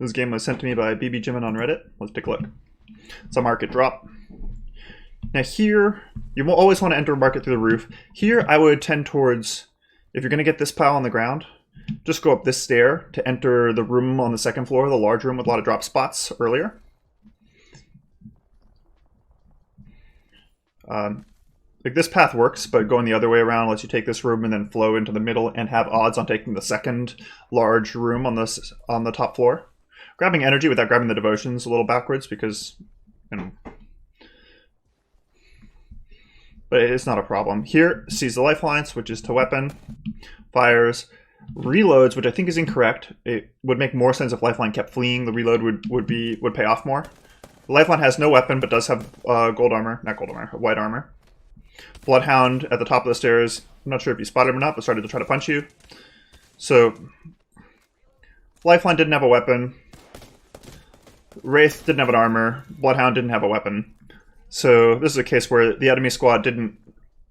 This game was sent to me by bbjimin on Reddit. Let's take a look. It's a market drop. Now here, you will always want to enter a market through the roof. Here, I would tend towards, if you're going to get this pile on the ground, just go up this stair to enter the room on the second floor, the large room with a lot of drop spots earlier. Like this path works, but going the other way around lets you take this room and then flow into the middle and have odds on taking the second large room on the top floor. Grabbing energy without grabbing the devotions a little backwards because, you know, but it's not a problem. Here, sees the lifeline, switches to weapon, fires, reloads, which I think is incorrect. It would make more sense if lifeline kept fleeing. The reload would pay off more. The lifeline has no weapon, but does have gold armor, not gold armor, white armor. Bloodhound at the top of the stairs. I'm not sure if you spotted him or not, but started to try to punch you. So, lifeline didn't have a weapon. Wraith didn't have an armor. Bloodhound didn't have a weapon. So this is a case where the enemy squad didn't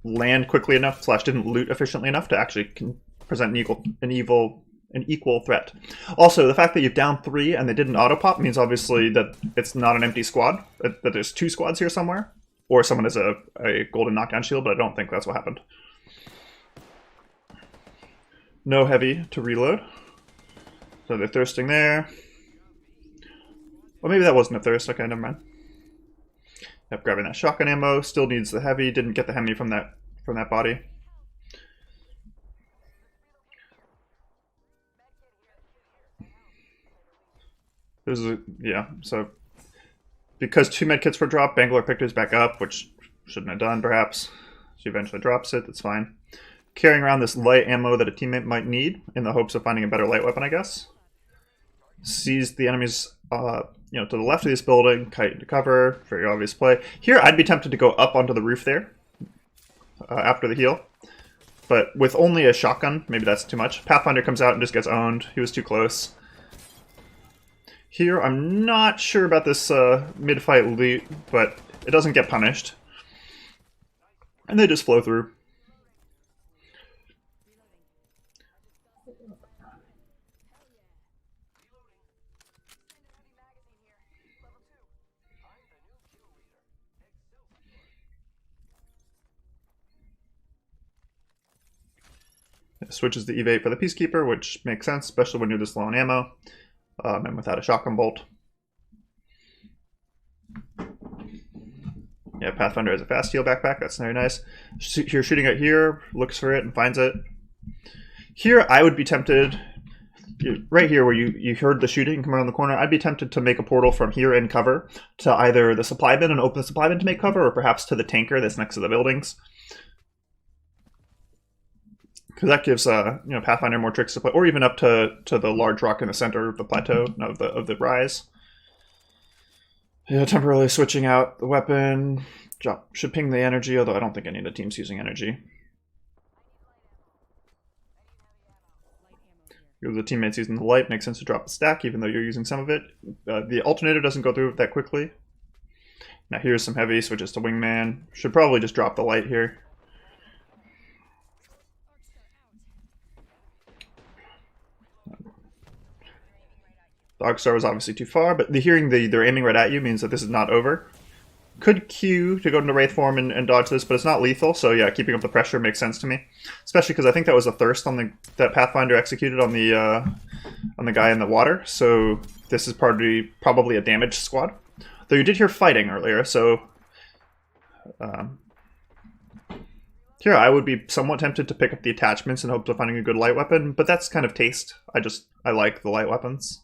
land quickly enough, / didn't loot efficiently enough to actually present an equal threat. Also, the fact that you've down 3 and they didn't auto pop means obviously that it's not an empty squad, that there's 2 squads here somewhere, or someone has a golden knockdown shield, but I don't think that's what happened. No heavy to reload. So they're thirsting there. Well, maybe that wasn't a thirst. Okay, never mind. Yep, grabbing that shotgun ammo. Still needs the heavy. Didn't get the heavy from that body. This is yeah. So because 2 medkits were dropped, Bangalore picked his back up, which shouldn't have done. Perhaps she eventually drops it. That's fine. Carrying around this light ammo that a teammate might need in the hopes of finding a better light weapon, I guess. Sees the enemies, you know, to the left of this building, kite into cover, very obvious play. Here, I'd be tempted to go up onto the roof there after the heal, but with only a shotgun, maybe that's too much. Pathfinder comes out and just gets owned. He was too close. Here, I'm not sure about this mid-fight loot, but it doesn't get punished, and they just flow through. Switches the evade for the Peacekeeper, which makes sense, especially when you're this low on ammo and without a shotgun bolt. Yeah, Pathfinder has a fast heal backpack. That's very nice. You're shooting it here, looks for it and finds it. Here, I would be tempted, right here where you heard the shooting come around the corner, I'd be tempted to make a portal from here in cover to either the supply bin and open the supply bin to make cover, or perhaps to the tanker that's next to the buildings. Because that gives you know, Pathfinder more tricks to play, or even up to the large rock in the center of the plateau of the rise. Yeah, temporarily switching out the weapon. Should ping the energy, although I don't think any of the team's using energy. Because the teammates using the light, makes sense to drop the stack, even though you're using some of it. The alternator doesn't go through that quickly. Now here's some heavy, switches to wingman. Should probably just drop the light here. Dogstar was obviously too far, but hearing they're aiming right at you means that this is not over. Could Q to go into Wraith form and dodge this, but it's not lethal, so yeah, keeping up the pressure makes sense to me. Especially because I think that was a thirst on that Pathfinder executed on the guy in the water, so this is probably a damaged squad. Though you did hear fighting earlier, so here I would be somewhat tempted to pick up the attachments in hopes of finding a good light weapon, but that's kind of taste. I like the light weapons.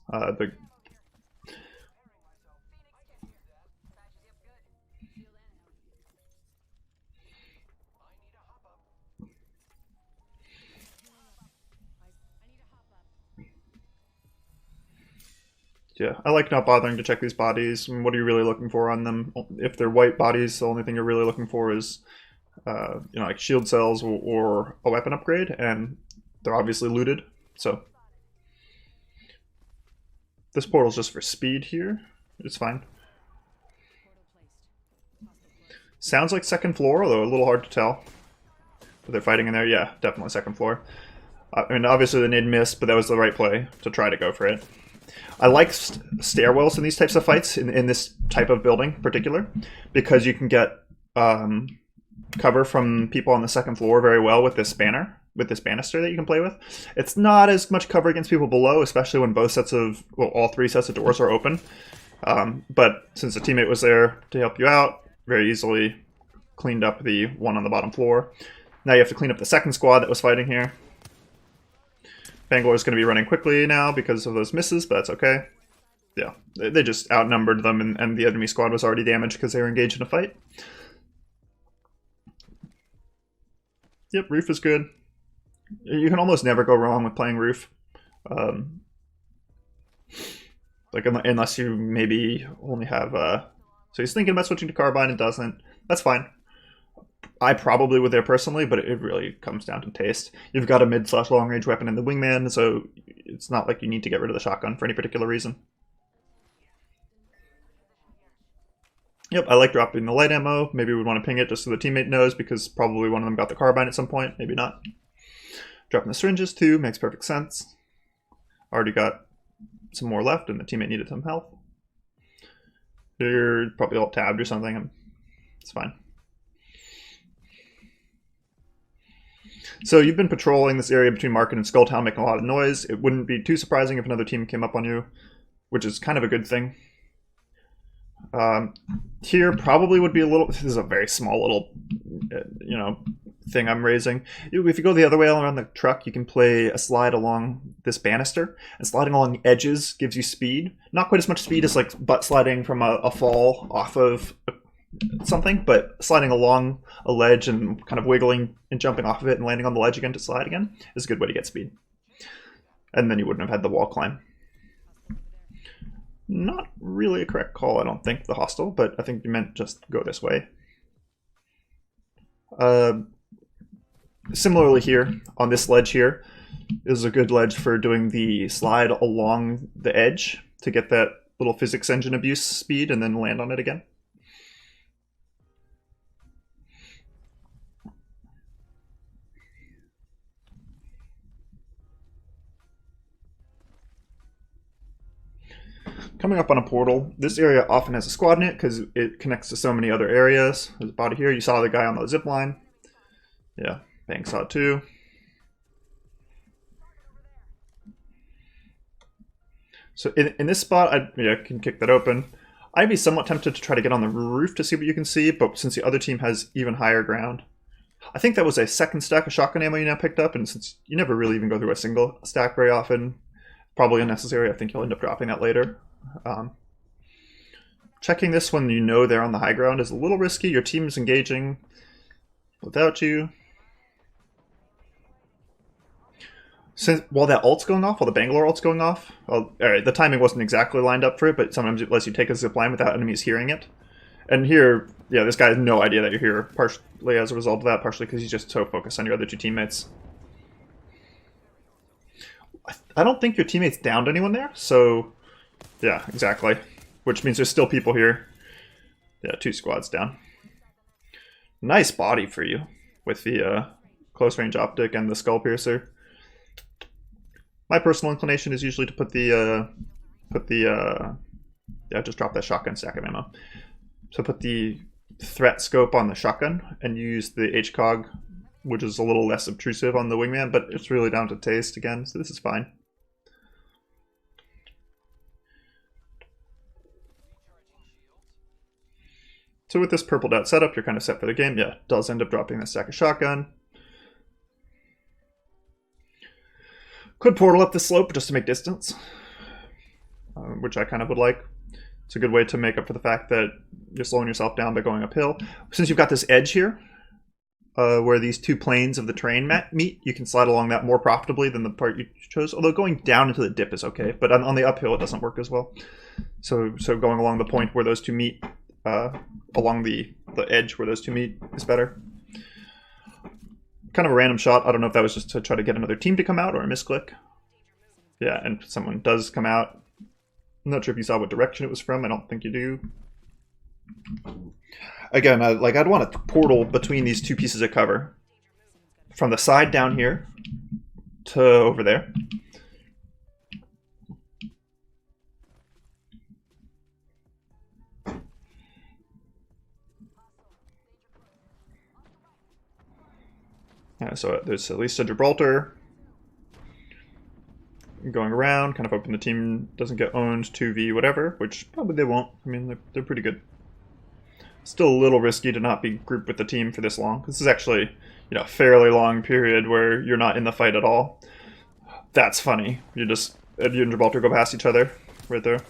Yeah, I like not bothering to check these bodies. I mean, what are you really looking for on them? If they're white bodies, the only thing you're really looking for is you know, like shield cells or a weapon upgrade, and they're obviously looted, so this portal's just for speed here. It's fine. Sounds like second floor, although a little hard to tell. But they're fighting in there. Yeah, definitely second floor. I mean, obviously the nade missed, but that was the right play to try to go for it. I like stairwells in these types of fights, in this type of building in particular, because you can get cover from people on the second floor very well with this banner, with this banister that you can play with. It's not as much cover against people below, especially when both sets of, well, all three sets of doors are open. But since the teammate was there to help you out, very easily cleaned up the one on the bottom floor. Now you have to clean up the second squad that was fighting here. Bangalore is going to be running quickly now because of those misses, but that's okay. Yeah, they just outnumbered them, and the enemy squad was already damaged because they were engaged in a fight. Yep, Roof is good. You can almost never go wrong with playing Roof. Like, unless you maybe only have... So he's thinking about switching to Carbine and doesn't. That's fine. I probably would there personally, but it really comes down to taste. You've got a mid/long range weapon in the Wingman, so it's not like you need to get rid of the shotgun for any particular reason. Yep, I like dropping the light ammo. Maybe we'd want to ping it just so the teammate knows, because probably one of them got the Carbine at some point. Maybe not. Dropping the syringes too makes perfect sense. Already got some more left, and the teammate needed some health. You're probably all tabbed or something, and it's fine. So you've been patrolling this area between Market and Skulltown, making a lot of noise. It wouldn't be too surprising if another team came up on you, which is kind of a good thing. Here probably would be a little... This is a very small little, thing I'm raising. If you go the other way around the truck, you can play a slide along this banister. And sliding along the edges gives you speed. Not quite as much speed as like butt sliding from a fall off of something, but sliding along a ledge and kind of wiggling and jumping off of it and landing on the ledge again to slide again is a good way to get speed. And then you wouldn't have had the wall climb. Not really a correct call, I don't think, the hostile, but I think you meant just go this way. Similarly here, on this ledge here, is a good ledge for doing the slide along the edge to get that little physics engine abuse speed and then land on it again. Coming up on a portal, this area often has a squad in it because it connects to so many other areas. There's a body here. You saw the guy on the zip line. Yeah, Bang saw it too. So in this spot, I can kick that open. I'd be somewhat tempted to try to get on the roof to see what you can see, but since the other team has even higher ground, I think that was a second stack of shotgun ammo you now picked up, and since you never really even go through a single stack very often, probably unnecessary. I think you'll end up dropping that later. Checking this when you know they're on the high ground is a little risky. Your team is engaging without you. Since while that ult's going off, while the Bangalore ult's going off, well, alright, the timing wasn't exactly lined up for it, but sometimes it lets you take a zip line without enemies hearing it. And here, yeah, this guy has no idea that you're here, partially as a result of that, partially because he's just so focused on your other two teammates. I don't think your teammates downed anyone there, so yeah, exactly. Which means there's still people here. Yeah, 2 squads down. Nice body for you with the close range optic and the skull piercer. My personal inclination is usually to put the just drop that shotgun stack of ammo. So put the threat scope on the shotgun and use the HCOG, which is a little less obtrusive on the Wingman, but it's really down to taste again, so this is fine. So with this purple dot setup, you're kind of set for the game. Yeah, does end up dropping the stack of shotgun. Could portal up the slope just to make distance, which I kind of would like. It's a good way to make up for the fact that you're slowing yourself down by going uphill. Since you've got this edge here, where these 2 planes of the train meet, you can slide along that more profitably than the part you chose. Although going down into the dip is okay, but on the uphill it doesn't work as well. So going along the point where those 2 meet, along the edge where those 2 meet is better. Kind of a random shot. I don't know if that was just to try to get another team to come out or a misclick. Yeah, and someone does come out. I'm not sure if you saw what direction it was from. I don't think you do. Again, I'd want a portal between these 2 pieces of cover. From the side down here to over there. So there's at least a Gibraltar going around, kind of hoping the team doesn't get owned 2v whatever, which probably they won't. I mean, they're pretty good. Still a little risky to not be grouped with the team for this long. This is actually, a fairly long period where you're not in the fight at all. That's funny. You and Gibraltar go past each other right there.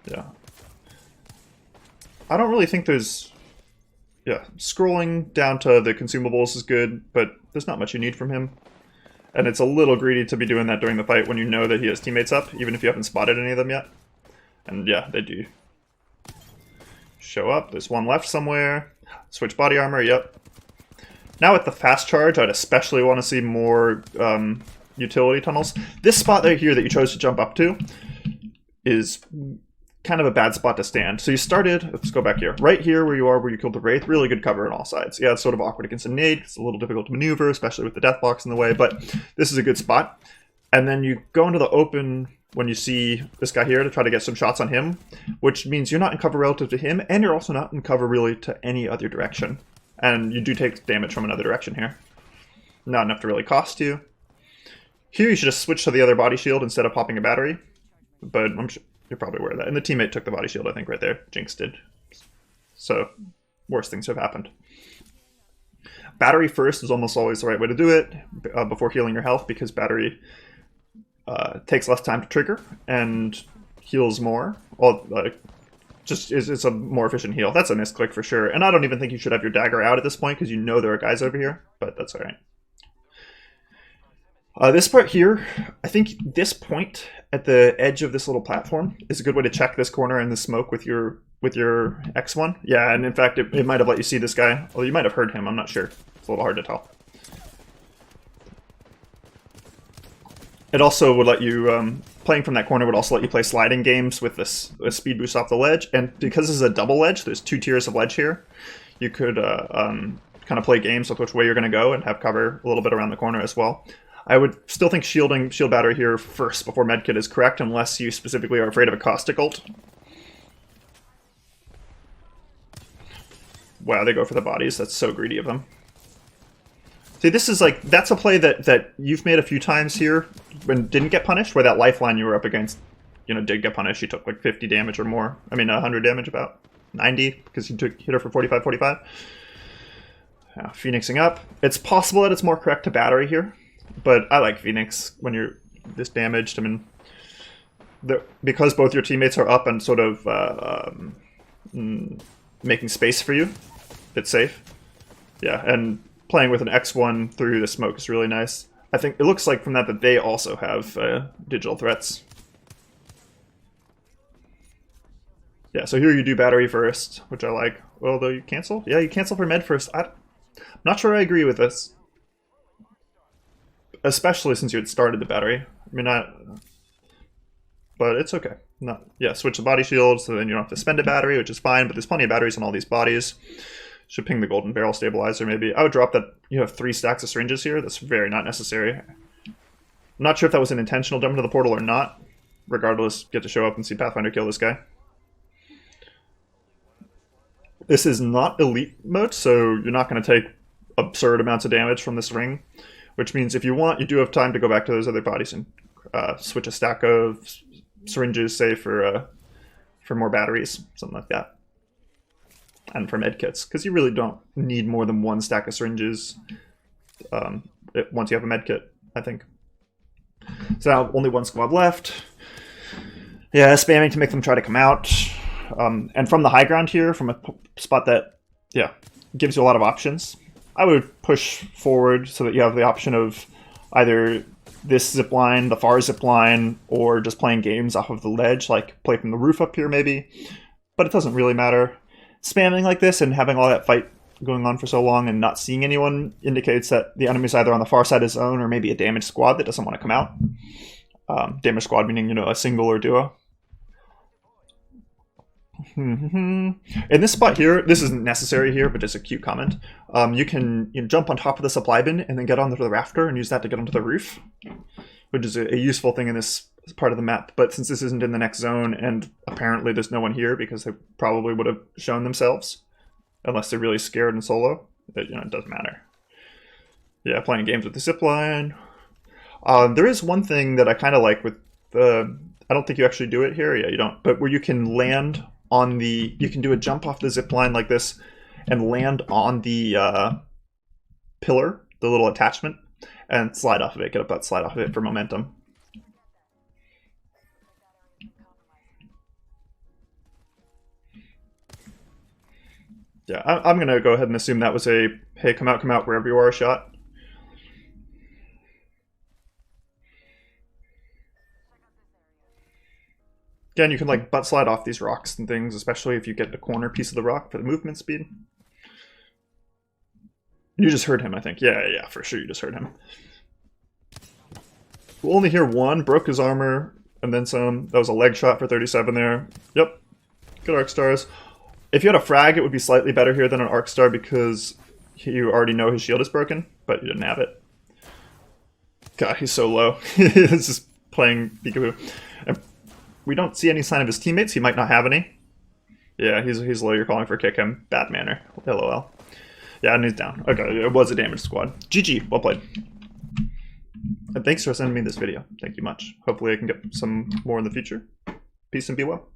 Yeah. I don't really think there's... Yeah, scrolling down to the consumables is good, but there's not much you need from him. And it's a little greedy to be doing that during the fight when you know that he has teammates up, even if you haven't spotted any of them yet. And yeah, they do show up. There's one left somewhere. Switch body armor, yep. Now with the fast charge, I'd especially want to see more utility tunnels. This spot right here that you chose to jump up to is kind of a bad spot to stand. So you started, let's go back here, right here where you killed the Wraith, really good cover on all sides. Yeah, it's sort of awkward against a nade, it's a little difficult to maneuver, especially with the death box in the way, but this is a good spot. And then you go into the open when you see this guy here to try to get some shots on him, which means you're not in cover relative to him, and you're also not in cover really to any other direction. And you do take damage from another direction here. Not enough to really cost you. Here you should just switch to the other body shield instead of popping a battery, but I'm sure you're probably aware of that. And the teammate took the body shield, I think, right there. Jinx did. So, worse things have happened. Battery first is almost always the right way to do it before healing your health, because battery takes less time to trigger and heals more. Well, it's a more efficient heal. That's a misclick for sure. And I don't even think you should have your dagger out at this point, because you know there are guys over here, but that's alright. This part here, I think this point at the edge of this little platform is a good way to check this corner in the smoke with your X1. Yeah, and in fact, it might have let you see this guy. Well, you might have heard him, I'm not sure. It's a little hard to tell. It also would let you, playing from that corner would also let you play sliding games with this speed boost off the ledge. And because this is a double ledge, there's 2 tiers of ledge here, you could kind of play games with which way you're going to go and have cover a little bit around the corner as well. I would still think shield battery here first before medkit is correct, unless you specifically are afraid of a caustic ult. Wow, they go for the bodies. That's so greedy of them. See, this is like, that's a play that you've made a few times here and didn't get punished, where that lifeline you were up against, did get punished. You took like 50 damage or more. I mean, 100 damage, about 90, because you hit her for 45. Yeah, Phoenixing up. It's possible that it's more correct to battery here. But I like Phoenix when you're this damaged. I mean, because both your teammates are up and sort of making space for you, it's safe. Yeah, and playing with an X1 through the smoke is really nice. I think it looks like from that they also have digital threats. Yeah, so here you do battery first, which I like. Although you cancel? Yeah, you cancel for med first. I'm not sure I agree with this. Especially since you had started the battery. I mean, but it's okay. Yeah, switch the body shield so then you don't have to spend a battery, which is fine, but there's plenty of batteries on all these bodies. Should ping the golden barrel stabilizer maybe. I would drop that. You have 3 stacks of syringes here. That's very not necessary. I'm not sure if that was an intentional dump into the portal or not. Regardless, get to show up and see Pathfinder kill this guy. This is not elite mode, so you're not going to take absurd amounts of damage from this ring. Which means if you want, you do have time to go back to those other bodies and switch a stack of syringes, say, for more batteries, something like that. And for medkits, because you really don't need more than 1 stack of syringes once you have a medkit, I think. So now only 1 squad left. Yeah, spamming to make them try to come out. And from the high ground here, from a spot that, gives you a lot of options. I would push forward so that you have the option of either this zipline, the far zipline, or just playing games off of the ledge, like play from the roof up here maybe. But it doesn't really matter. Spamming like this and having all that fight going on for so long and not seeing anyone indicates that the enemy's either on the far side of zone or maybe a damaged squad that doesn't want to come out. Damaged squad meaning, a single or duo. In this spot here, this isn't necessary here, but just a cute comment. You can jump on top of the supply bin and then get onto the rafter and use that to get onto the roof, which is a useful thing in this part of the map. But since this isn't in the next zone, and apparently there's no one here because they probably would have shown themselves, unless they're really scared in solo. It, it doesn't matter. Yeah, playing games with the zipline. There is one thing that I kind of like with the. I don't think you actually do it here. Yeah, you don't. But where you can land on the. You can do a jump off the zipline like this and land on the pillar, the little attachment, and slide off of it. Get up that slide off of it for momentum. Yeah, I'm going to go ahead and assume that was a, hey, come out wherever you are shot. Again, you can like butt slide off these rocks and things, especially if you get the corner piece of the rock for the movement speed. You just heard him, I think. Yeah, for sure you just heard him. We'll only hear one, broke his armor, and then some. That was a leg shot for 37 there. Yep, good arc stars. If you had a frag, it would be slightly better here than an arc star because you already know his shield is broken, but you didn't have it. God, he's so low. He's just playing peekaboo. And we don't see any sign of his teammates. He might not have any. Yeah, he's low. You're calling for kick him. Bad manner. LOL. Yeah, and he's down. Okay, it was a damaged squad. GG. Well played. And thanks for sending me this video. Thank you much. Hopefully I can get some more in the future. Peace and be well.